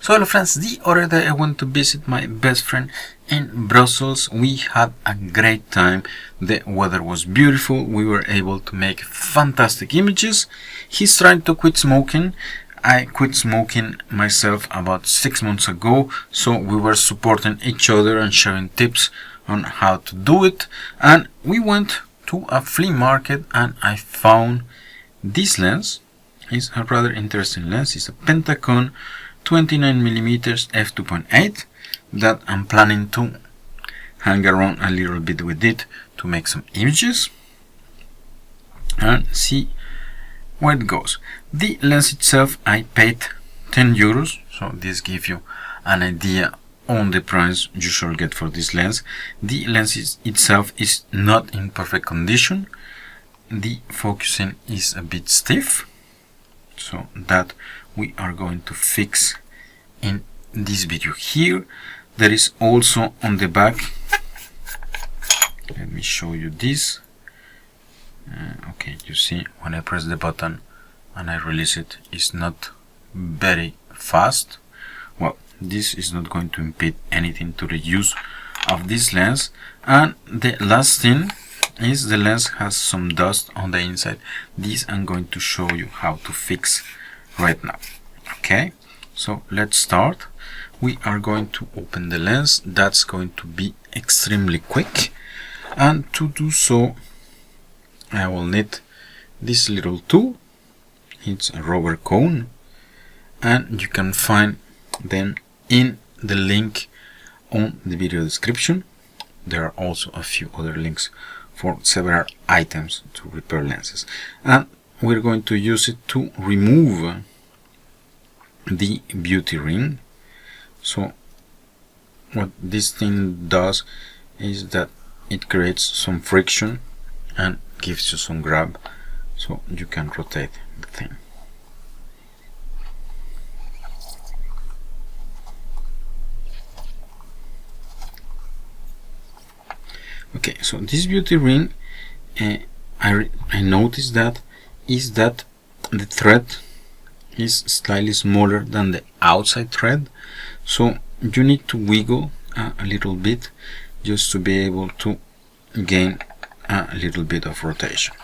So hello friends, the other day I went to visit my best friend in Brussels. We had a great time. The weather was beautiful. We were able to make fantastic images. He's trying to quit smoking. I quit smoking myself about 6 months ago, so we were supporting each other and sharing tips on how to do it. And we went to a flea market and I found this lens. It's a rather interesting lens. It's a Pentacon 29mm f2.8 that I'm planning to hang around a little bit with it to make some images and see where it goes. The lens itself I paid 10 euros, so this gives you an idea on the price you should get for this lens. The lens itself is not in perfect condition. The focusing is a bit stiff, so that we are going to fix in this video here. There is also on the back, let me show you this. Okay, you see when I press the button and I release it, it's not very fast. Well, this is not going to impede anything to the use of this lens. And the last thing is the lens has some dust on the inside. This I'm going to show you how to fix right now. Okay, so let's start. We are going to open the lens. That's going to be extremely quick, and to do so I will need this little tool. It's a rubber cone, and you can find them in the link on the video description. There are also a few other links for several items to repair lenses, and we're going to use it to remove the beauty ring. So what this thing does is that it creates some friction and gives you some grab, so you can rotate the thing. Okay, so this beauty ring, I noticed that the thread is slightly smaller than the outside thread, so you need to wiggle a little bit just to be able to gain a little bit of rotation.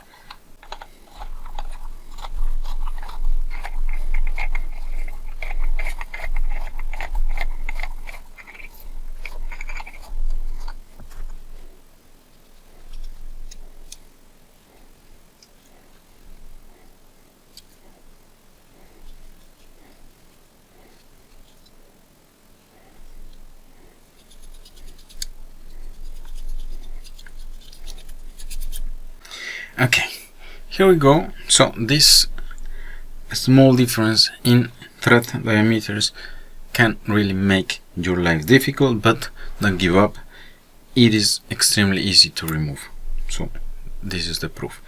Okay, here we go. So this small difference in thread diameters can really make your life difficult, but don't give up. It is extremely easy to remove. So this is the proof.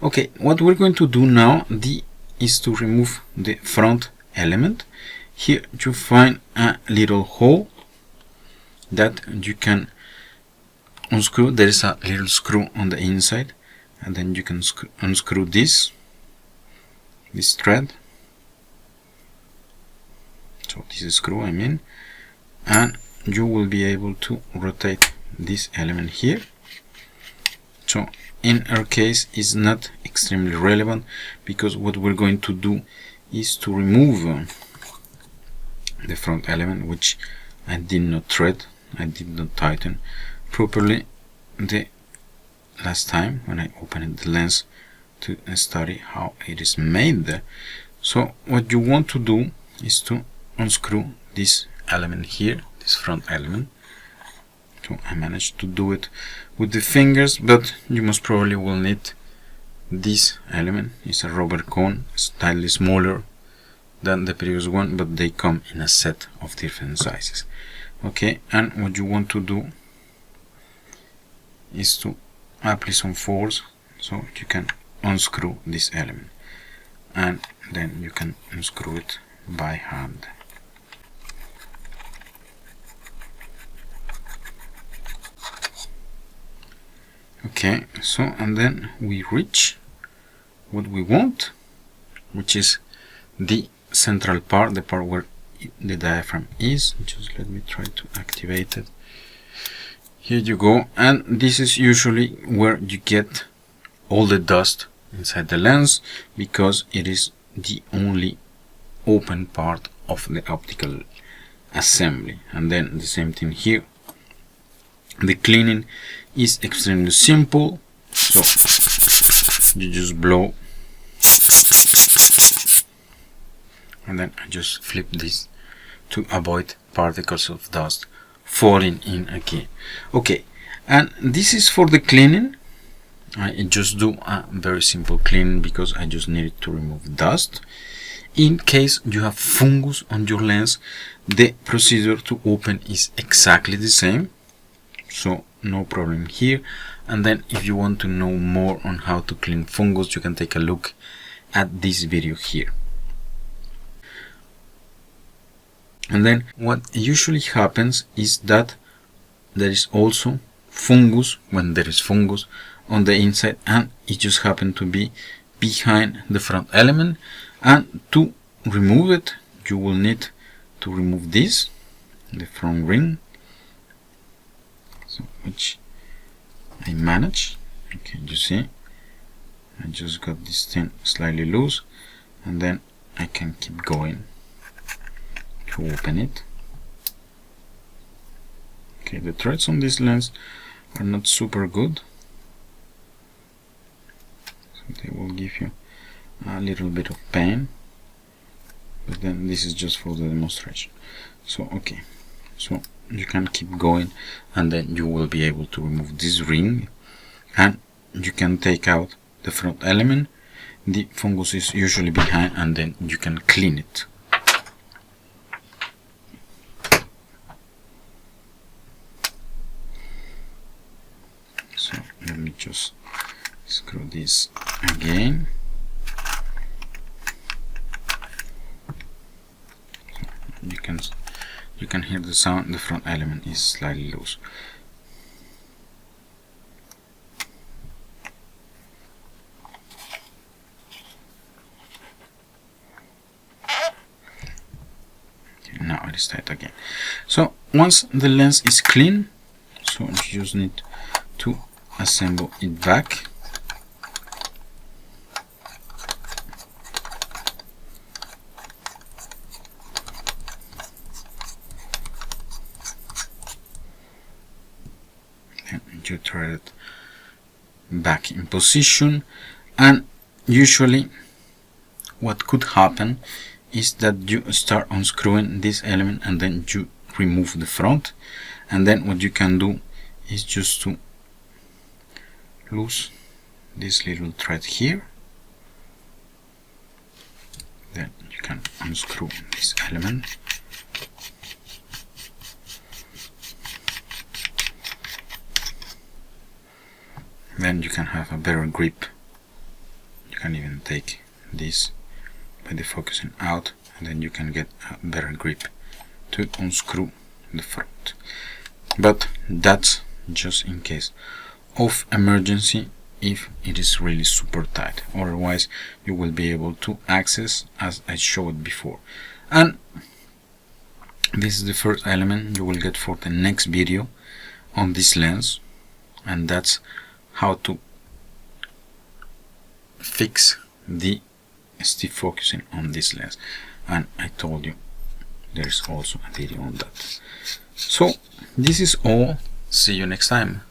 Okay, what we're going to do now is to remove the front element. Here you find a little hole that you can unscrew. There is a little screw on the inside, and then you can unscrew this thread. So this screw, I mean, and you will be able to rotate this element here. So in our case it's not extremely relevant, because what we're going to do is to remove the front element, which I did not thread, I did not tighten properly the last time when I opened the lens to study how it is made. So what you want to do is to unscrew this element here, this front element. So I managed to do it with the fingers, but you most probably will need this element. It's a rubber cone, slightly smaller than the previous one, but they come in a set of different sizes. Okay, and what you want to do is to apply some force so you can unscrew this element, and then you can unscrew it by hand. Okay, so and then we reach what we want, which is the central part, the part where the diaphragm is. Just let me try to activate it. Here you go, and this is usually where you get all the dust inside the lens, because it is the only open part of the optical assembly. And then the same thing here. The cleaning is extremely simple, so you just blow, and then I just flip this to avoid particles of dust falling in again. Okay, and this is for the cleaning. I just do a very simple cleaning because I just needed to remove dust. In case you have fungus on your lens, the procedure to open is exactly the same, so no problem here. And then if you want to know more on how to clean fungus, you can take a look at this video here. And then what usually happens is that there is also fungus, when there is fungus on the inside, and it just happened to be behind the front element. And to remove it, you will need to remove this, the front ring, so which I manage. Okay, you see, I just got this thing slightly loose, and then I can keep going to open it. Okay, the threads on this lens are not super good, so they will give you a little bit of pain, but then this is just for the demonstration. So okay, so you can keep going, and then you will be able to remove this ring, and you can take out the front element. The fungus is usually behind, and then you can clean it. So let me just screw this again. You can hear the sound. The front element is slightly loose. Okay, now it is tight again. So once the lens is clean, so you just need to assemble it back. You thread it back in position, and usually what could happen is that you start unscrewing this element, and then you remove the front, and then what you can do is just to loose this little thread here, then you can unscrew this element. Then you can have a better grip. You can even take this by the focusing out, and then you can get a better grip to unscrew the front. But that's just in case of emergency, if it is really super tight. Otherwise you will be able to access as I showed before. And this is the first element you will get for the next video on this lens, and that's how to fix the stiff focusing on this lens. And I told you there is also a video on that. So this is all. See you next time.